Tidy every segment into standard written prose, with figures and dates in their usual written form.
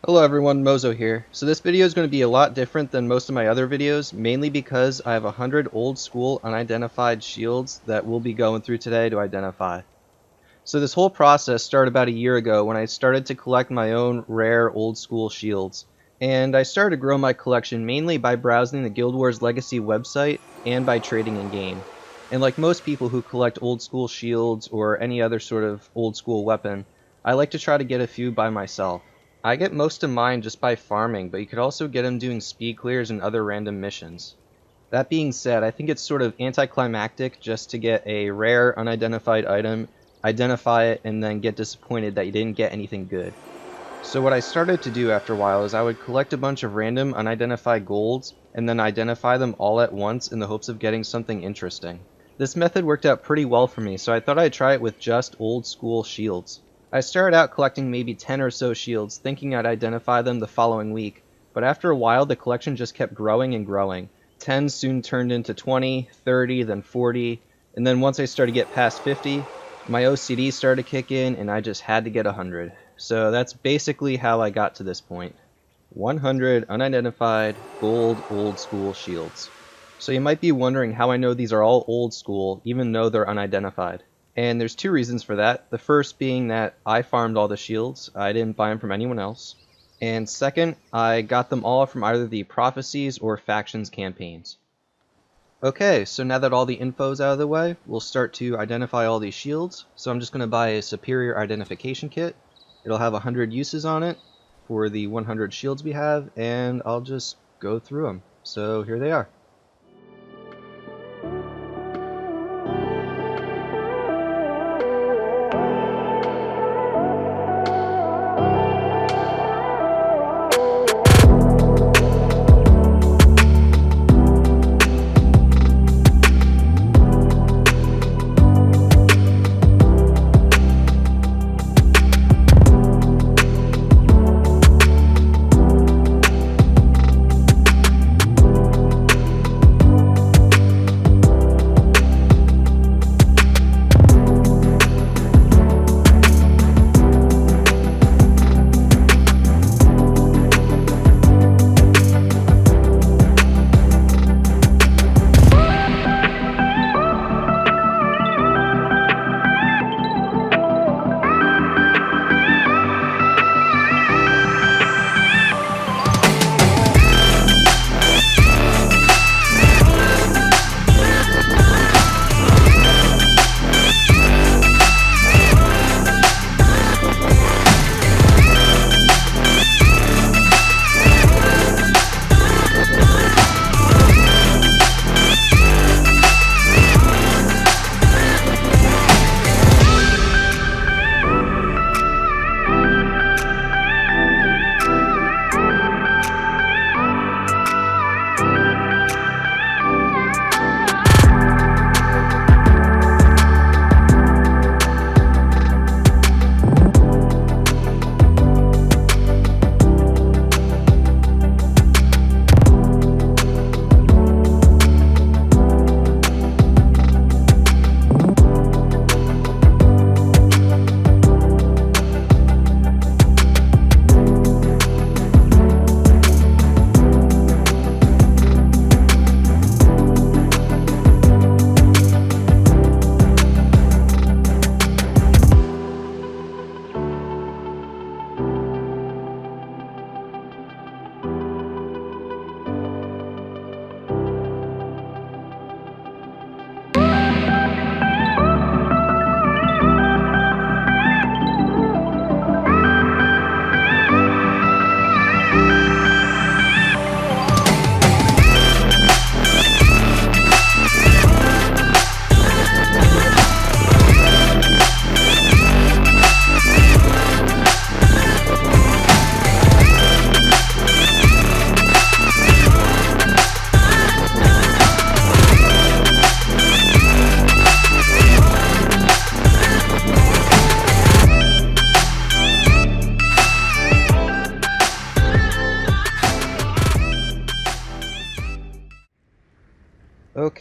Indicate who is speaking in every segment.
Speaker 1: Hello everyone, Mozo here. So this video is going to be a lot different than most of my other videos, mainly because I have 100 old school unidentified shields that we'll be going through today to identify. So this whole process started about a year ago when I started to collect my own rare old school shields. And I started to grow my collection mainly by browsing the Guild Wars Legacy website and by trading in game. And like most people who collect old school shields or any other sort of old school weapon, I like to try to get a few by myself. I get most of mine just by farming, but you could also get them doing speed clears and other random missions. That being said, I think it's sort of anticlimactic just to get a rare unidentified item, identify it, and then get disappointed that you didn't get anything good. So what I started to do after a while is I would collect a bunch of random unidentified golds and then identify them all at once in the hopes of getting something interesting. This method worked out pretty well for me, so I thought I'd try it with just old school shields. I started out collecting maybe 10 or so shields, thinking I'd identify them the following week, but after a while the collection just kept growing and growing. 10 soon turned into 20, 30, then 40, and then once I started to get past 50, my OCD started to kick in and I just had to get 100. So that's basically how I got to this point. 100 unidentified gold old school shields. So you might be wondering how I know these are all old school even though they're unidentified. And there's two reasons for that. The first being that I farmed all the shields. I didn't buy them from anyone else. And second, I got them all from either the Prophecies or Factions campaigns. Okay, so now that all the info's out of the way, we'll start to identify all these shields. So I'm just going to buy a Superior Identification Kit. It'll have 100 uses on it for the 100 shields we have, and I'll just go through them. So here they are.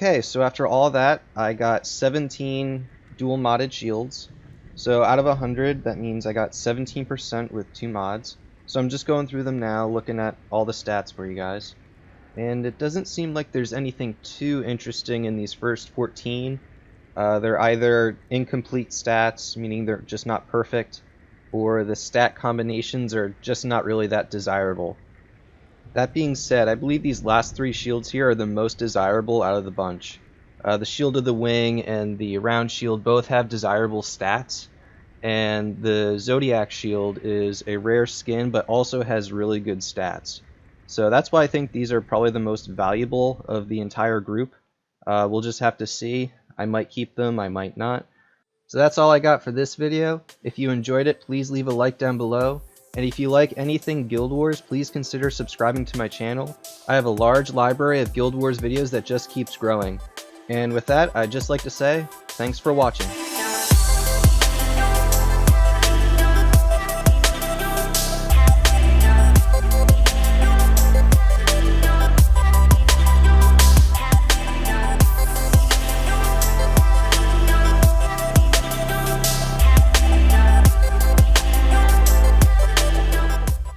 Speaker 1: Okay, so after all that, I got 17 dual modded shields. So out of 100, that means I got 17% with 2 mods. So I'm just going through them now, looking at all the stats for you guys. And it doesn't seem like there's anything too interesting in these first 14. They're either incomplete stats, meaning they're just not perfect, or the stat combinations are just not really that desirable. That being said, I believe these last three shields here are the most desirable out of the bunch. The Shield of the Wing and the Round Shield both have desirable stats, and the Zodiac Shield is a rare skin but also has really good stats. So that's why I think these are probably the most valuable of the entire group. We'll just have to see. I might keep them, I might not. So that's all I got for this video. If you enjoyed it, please leave a like down below. And if you like anything Guild Wars, please consider subscribing to my channel. I have a large library of Guild Wars videos that just keeps growing. And with that, I'd just like to say, thanks for watching.